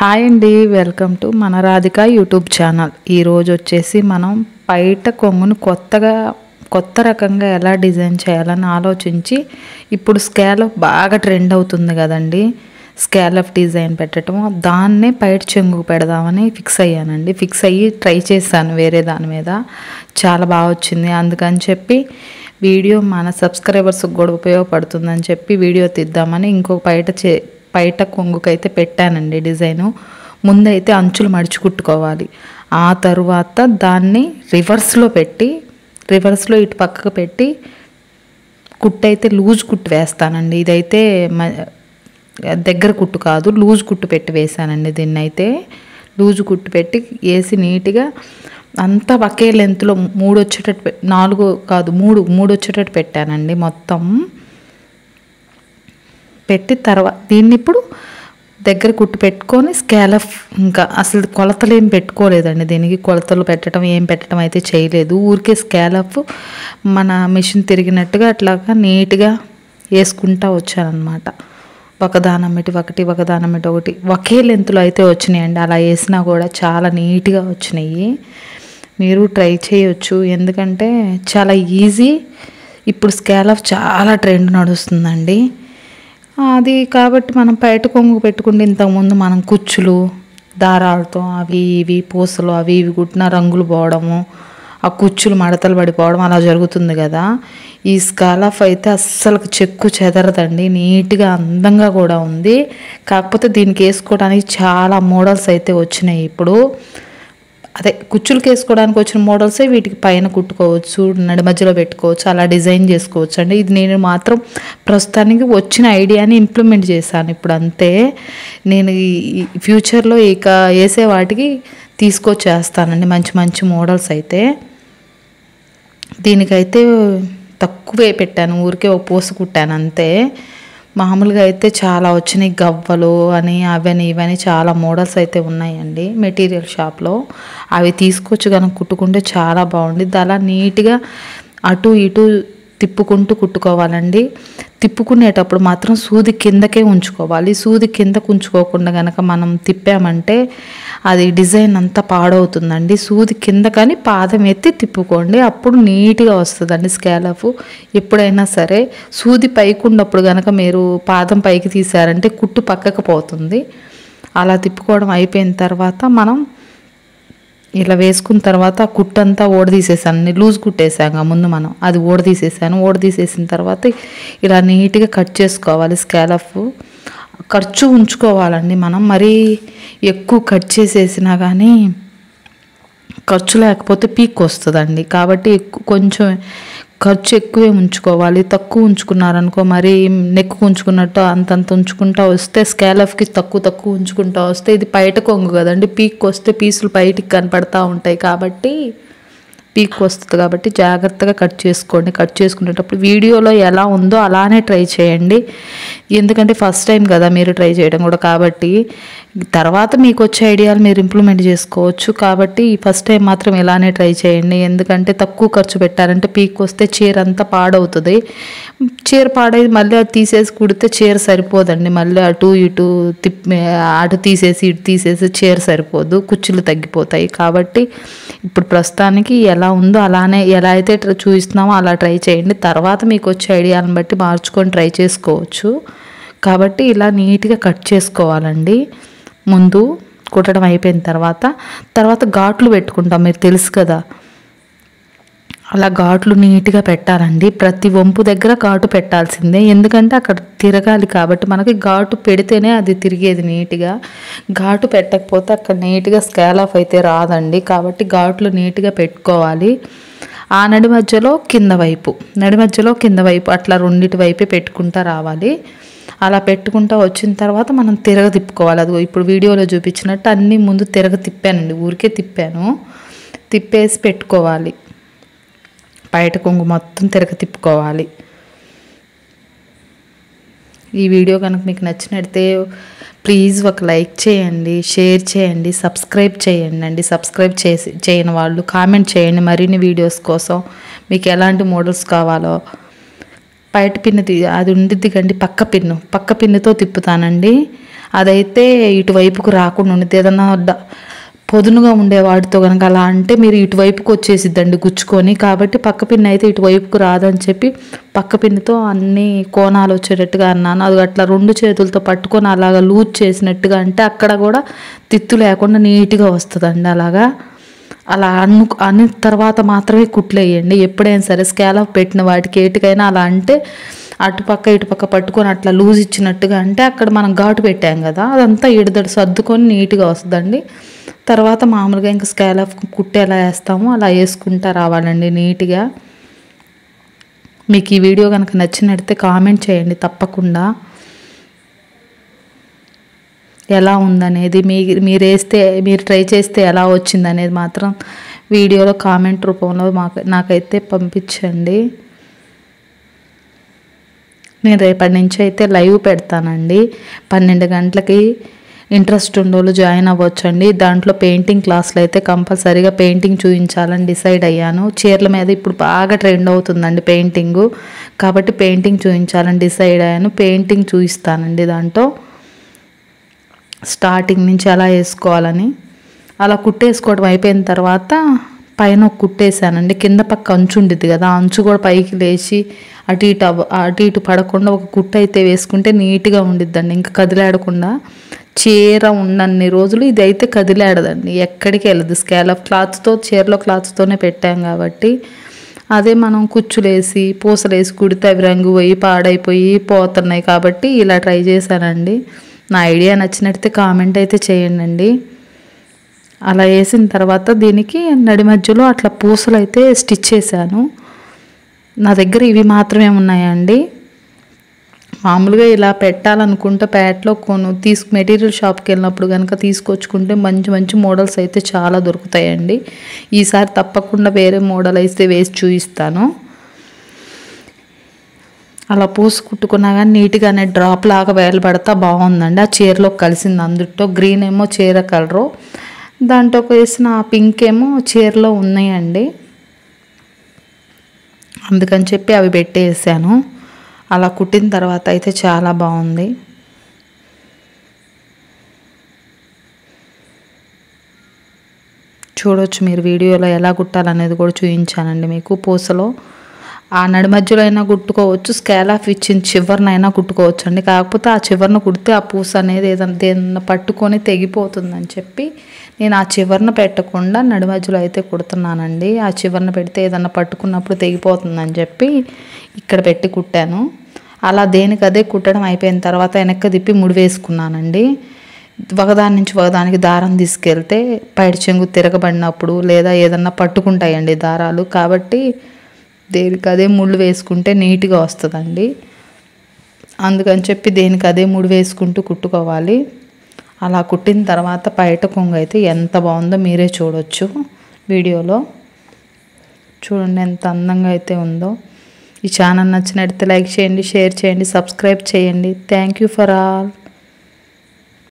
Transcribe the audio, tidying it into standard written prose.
Hi అండి, welcome to మన Radhika YouTube channel. ఈరోజు వచ్చేసి మనం పైట కొంగును కొత్త రకంగా ఎలా డిజైన్ చేయాలని ఆలోచించి, ఇప్పుడు స్కాలప్ బాగా ట్రెండ్ అవుతుంది కదండి. స్కాలప్ డిజైన్ పెట్టడం, దాన్నే పైట చెంగుకు పెడదామని ఫిక్స్ అయ్యానండి. ఫిక్స్ అయ్యి ట్రై చేశాను వేరే దాని మీద, చాలా బాగా వచ్చింది. అందుకని చెప్పి వీడియో మన సబ్స్క్రైబర్స్కి కూడా ఉపయోగపడుతుందని చెప్పి వీడియో తీద్దామని ఇంకొక పైట కొంగుకైతే పెట్టానండి డిజైను. ముందైతే అంచులు మడిచి కుట్టుకోవాలి. ఆ తరువాత దాన్ని రివర్స్లో ఇటు పక్కకు పెట్టి కుట్టు అయితే లూజ్ కుట్టు వేస్తానండి. ఇదైతే దగ్గర కుట్టు కాదు, లూజ్ కుట్టు పెట్టి వేసానండి. దీన్ని అయితే లూజ్ కుట్టు పెట్టి వేసి నీట్గా అంతా ఒకే లెంత్లో 3 వచ్చేటట్టు 4 కాదు 3 వచ్చేటట్టు పెట్టానండి. మొత్తం పెట్టి తర్వాత దీన్ని ఇప్పుడు దగ్గర కుట్టు పెట్టుకొని స్కాలప్, ఇంకా అసలు కొలతలు ఏం పెట్టుకోలేదండి. దీనికి కొలతలు ఏం పెట్టడం అయితే చేయలేదు. ఊరికే స్కాలప్ మన మిషన్ తిరిగినట్టుగా అట్లాగా నీట్గా వేసుకుంటా వచ్చానమాట. ఒకదానమ్మటి ఒకటి ఒకే లెంత్లో అయితే వచ్చినాయండి. అలా వేసినా కూడా చాలా నీట్గా వచ్చినాయి. మీరు ట్రై చేయొచ్చు, ఎందుకంటే చాలా ఈజీ. ఇప్పుడు స్కాలప్ చాలా ట్రెండ్ నడుస్తుందండి. అది కాబట్టి మనం పైట కొంగు పెట్టుకుంటే, ఇంతకుముందు మనం కుచ్చులు దారాలతో అవి ఇవి పూసలు అవి ఇవి కుట్టిన రంగులు పోవడము, ఆ కుచ్చులు మడతలు పడిపోవడం అలా జరుగుతుంది కదా. ఈ స్కాలప్ అయితే అస్సలు చెక్కు చెదరదండి, నీట్గా అందంగా కూడా ఉంది. కాకపోతే దీనికి వేసుకోవడానికి చాలా మోడల్స్ అయితే వచ్చినాయి. ఇప్పుడు అదే కుచ్చులకి వేసుకోవడానికి వచ్చిన మోడల్సే వీటికి పైన కుట్టుకోవచ్చు, నడి మధ్యలో పెట్టుకోవచ్చు, అలా డిజైన్ చేసుకోవచ్చు అండి. ఇది నేను మాత్రం ప్రస్తుతానికి వచ్చిన ఐడియాని ఇంప్లిమెంట్ చేశాను ఇప్పుడు అంతే. నేను ఈ ఫ్యూచర్లో ఇక వేసే వాటికి తీసుకొచ్చేస్తానండి మంచి మంచి మోడల్స్ అయితే. దీనికైతే తక్కువే పెట్టాను, ఊరికే ఒక పూస కుట్టాను అంతే. మామూలుగా అయితే చాలా వచ్చినాయి, గవ్వలు అని అవని ఇవని చాలా మోడల్స్ అయితే ఉన్నాయండి మెటీరియల్ షాప్లో. అవి తీసుకొచ్చి కనుక కుట్టుకుంటే చాలా బాగుంటుంది. అలా నీట్గా అటు ఇటు తిప్పుకుంటూ కుట్టుకోవాలండి. తిప్పుకునేటప్పుడు మాత్రం సూది కిందకే ఉంచుకోవాలి. సూది కిందకు ఉంచుకోకుండా కనుక మనం తిప్పామంటే అది డిజైన్ అంతా పాడవుతుందండి. సూది కింద కానీ పాదం ఎత్తి తిప్పుకోండి, అప్పుడు నీట్గా వస్తుందండి స్కాలప్. ఎప్పుడైనా సరే సూది పైకి ఉన్నప్పుడు కనుక మీరు పాదం పైకి తీసారంటే కుట్టు పక్కకు పోతుంది. అలా తిప్పుకోవడం అయిపోయిన తర్వాత మనం ఇలా వేసుకున్న తర్వాత కుట్టంతా ఓడదీసేసాను. లూజ్ కుట్టేసాక ముందు మనం అది ఓడదీసేసాను. ఓడదీసేసిన తర్వాత ఇలా నీట్గా కట్ చేసుకోవాలి. స్కాలప్ ఖర్చు ఉంచుకోవాలండి. మనం మరీ ఎక్కువ కట్ చేసేసినా కానీ ఖర్చు లేకపోతే పీక్ వస్తుందండి. కాబట్టి కొంచెం ఖర్చు ఎక్కువే ఉంచుకోవాలి. తక్కువ ఉంచుకున్నారనుకో, మరి నెక్కు ఉంచుకున్నట్టు అంతంత ఉంచుకుంటా వస్తే స్కాలప్కి తక్కువ ఉంచుకుంటా వస్తే ఇది పైట కొంగు కదండి, పీక్ వస్తే పీసులు బయటికి కనపడతా ఉంటాయి. కాబట్టి పీక్ వస్తుంది కాబట్టి జాగ్రత్తగా కట్ చేసుకోండి. కట్ చేసుకునేటప్పుడు వీడియోలో ఎలా ఉందో అలానే ట్రై చేయండి, ఎందుకంటే ఫస్ట్ టైం కదా మీరు ట్రై చేయడం కూడా. కాబట్టి తర్వాత మీకు వచ్చే ఐడియాలు మీరు ఇంప్లిమెంట్ చేసుకోవచ్చు. కాబట్టి ఫస్ట్ టైం మాత్రం ఇలానే ట్రై చేయండి, ఎందుకంటే తక్కువ ఖర్చు పెట్టారంటే పీక్ వస్తే చీర అంతా పాడవుతుంది. చీర పాడైంది మళ్ళీ అది తీసేసి కుడితే చీర సరిపోదండి. మళ్ళీ అటు ఇటు అటు తీసేసి ఇటు తీసేసి చీర సరిపోదు, కుచ్చులు తగ్గిపోతాయి. కాబట్టి ఇప్పుడు ప్రస్తుతానికి ఎలా ఉందో అలానే, ఎలా అయితే చూపిస్తున్నామో అలా ట్రై చేయండి. తర్వాత మీకు వచ్చే ఐడియాలను బట్టి మార్చుకొని ట్రై చేసుకోవచ్చు. కాబట్టి ఇలా నీట్గా కట్ చేసుకోవాలండి. ముందు కుట్టడం అయిపోయిన తర్వాత ఘాట్లు పెట్టుకుంటాం, మీరు తెలుసు కదా. అలా ఘాట్లు నీట్గా పెట్టాలండి. ప్రతి వంపు దగ్గర ఘాటు పెట్టాల్సిందే, ఎందుకంటే అక్కడ తిరగాలి కాబట్టి మనకి ఘాటు పెడితేనే అది తిరిగేది నీట్గా. ఘాటు పెట్టకపోతే అక్కడ నీట్గా స్కాలప్ అయితే రాదండి. కాబట్టి ఘాట్లు నీట్గా పెట్టుకోవాలి. ఆ నడి మధ్యలో కింద వైపు అట్లా రెండిటి వైపే పెట్టుకుంటా రావాలి. అలా పెట్టుకుంటా వచ్చిన తర్వాత మనం తిరగ తిప్పుకోవాలి. అది ఇప్పుడు వీడియోలో చూపించినట్టు అన్నీ ముందు తిరగ తిప్పానండి, ఊరికే తిప్పేసి పెట్టుకోవాలి. బయట కొంగు మొత్తం తిరగ తిప్పుకోవాలి. ఈ వీడియో కనుక మీకు నచ్చినట్లయితే ప్లీజ్ ఒక లైక్ చేయండి, షేర్ చేయండి, సబ్స్క్రైబ్ చేయండి. సబ్స్క్రైబ్ చేయని వాళ్ళు కామెంట్ చేయండి మరిన్ని వీడియోస్ కోసం. మీకు ఎలాంటి మోడల్స్ కావాలో. పైట పిన్ను అది ఉండిద్ది కండి, పక్క పిన్నుతో తిప్పుతానండి. అదైతే ఇటువైపుకు రాకుండా ఉండేది. ఏదన్నా పొదునుగా ఉండే వాటితో కనుక అలా అంటే మీరు ఇటువైపుకు వచ్చేసిద్దండి గుచ్చుకొని. కాబట్టి పక్క పిన్ అయితే ఇటువైపుకు రాదని చెప్పి పక్క పిన్నుతో అన్ని కోణాలు వచ్చేటట్టుగా అన్నాను. అది అట్లా 2 చేతులతో పట్టుకొని అలాగా లూజ్ చేసినట్టుగా అంటే అక్కడ కూడా తిత్తు లేకుండా నీట్గా వస్తుందండి. అలా అన్న తర్వాత మాత్రమే కుట్లు వేయండి. ఎప్పుడైనా సరే స్కాలప్ పెట్టిన వాటికి ఏటికైనా అలా అంటే అటుపక్క ఇటుపక్క పట్టుకొని అట్లా లూజ్ ఇచ్చినట్టుగా అంటే అక్కడ మనం ఘాటు పెట్టాం కదా, అదంతా ఇడదడి సర్దుకొని నీట్గా వస్తుందండి. తర్వాత మామూలుగా ఇంకా స్కాలప్ కుట్టు ఎలా వేస్తామో అలా వేసుకుంటా రావాలండి నీట్గా. మీకు ఈ వీడియో కనుక నచ్చినట్లయితే కామెంట్ చేయండి తప్పకుండా. ఎలా ఉందనేది మీరు ట్రై చేస్తే ఎలా వచ్చింది అనేది మాత్రం వీడియోలో కామెంట్ రూపంలో నాకైతే పంపించండి. నేను రేపటి నుంచి అయితే లైవ్ పెడతానండి. 12 గంటలకి ఇంట్రెస్ట్ ఉన్నోళ్ళు జాయిన్ అవ్వచ్చండి. దాంట్లో పెయింటింగ్ క్లాసులు అయితే కంపల్సరీగా పెయింటింగ్ చూపించాలని డిసైడ్ అయ్యాను. చీరల మీద ఇప్పుడు బాగా ట్రెండ్ అవుతుందండి పెయింటింగు, కాబట్టి పెయింటింగ్ చూపించాలని డిసైడ్ అయ్యాను. పెయింటింగ్ చూపిస్తానండి దాంట్లో స్టార్టింగ్ నుంచి ఎలా వేసుకోవాలని. అలా కుట్టేసుకోవడం అయిపోయిన తర్వాత పైన ఒక కుట్టేసానండి. కింద పక్క అంచు ఉండిద్ది కదా, అంచు కూడా పైకి లేచి అటు ఇటు పడకుండా ఒక కుట్టు అయితే వేసుకుంటే నీట్గా ఉండిద్దండి. ఇంకా కదిలాడకుండా చీర ఉన్నన్ని రోజులు ఇది అయితే కదిలాడదండి, ఎక్కడికి వెళ్ళదు. స్కాలప్ క్లాత్తో చీరలో క్లాత్తోనే పెట్టాం కాబట్టి. అదే మనం కుచ్చులేసి పూసలేసి కుడితే అవి రంగు పోయి పాడైపోయి పోతున్నాయి. కాబట్టి ఇలా ట్రై చేశానండి. నా ఐడియా నచ్చినట్లయితే కామెంట్ అయితే చేయండి. అలా వేసిన తర్వాత దీనికి నడి మధ్యలో అట్లా పూసలు అయితే స్టిచ్ చేశాను. నా దగ్గర ఇవి మాత్రమే ఉన్నాయండి. మామూలుగా ఇలా పెట్టాలనుకుంటే ప్యాట్లో మెటీరియల్ షాప్కి వెళ్ళినప్పుడు కనుక తీసుకొచ్చుకుంటే మంచి మంచి మోడల్స్ అయితే చాలా దొరుకుతాయండి. ఈసారి తప్పకుండా వేరే మోడల్ అయితే వేసి చూపిస్తాను. అలా పూసి కుట్టుకున్నా కానీ నీట్గానే డ్రాప్ లాగా వేలబడతా బాగుందండి. ఆ చీరలో కలిసింది. అందులో గ్రీన్ ఏమో చీర కలరు, దాంట్లో వేసిన పింక్ ఏమో చీరలో ఉన్నాయండి. అందుకని చెప్పి అవి పెట్టేసాను. అలా కుట్టిన తర్వాత అయితే చాలా బాగుంది. చూడొచ్చు మీరు వీడియోలో ఎలా కుట్టాలనేది కూడా చూపించానండి మీకు. పూసలో ఆ నడి మధ్యలో అయినా కుట్టుకోవచ్చు, స్కాలప్ ఇచ్చిన చివరినైనా కుట్టుకోవచ్చు అండి. కాకపోతే ఆ చివరిన కుడితే ఆ పూస అనేది ఏదైనా పట్టుకొని తెగిపోతుందని చెప్పి నేను ఆ చివరిన పెట్టకుండా నడి మధ్యలో అయితే కుడుతున్నానండి. ఆ చివరిన పెడితే ఏదన్నా పట్టుకున్నప్పుడు తెగిపోతుందని చెప్పి ఇక్కడ పెట్టి కుట్టాను. అలా దేనికదే కుట్టడం అయిపోయిన తర్వాత వెనక్కి తిప్పి ముడి వేసుకున్నానండి. ఒకదాని నుంచి ఒకదానికి దారం తీసుకెళ్తే పైడి చెంగు తిరగబడినప్పుడు లేదా ఏదన్నా పట్టుకుంటాయండి దారాలు. కాబట్టి దేనికదే ముళ్ళు వేసుకుంటే నీట్గా వస్తుందండి. అందుకని చెప్పి దేనికదే ముడి వేసుకుంటూ కుట్టుకోవాలి. అలా కుట్టిన తర్వాత బయట కొంగు అయితే ఎంత బాగుందో మీరే చూడొచ్చు వీడియోలో. చూడండి ఎంత అందంగా అయితే ఉందో. ఈ ఛానల్ నచ్చినట్లయితే లైక్ చేయండి, షేర్ చేయండి, సబ్స్క్రైబ్ చేయండి. Thank you for all.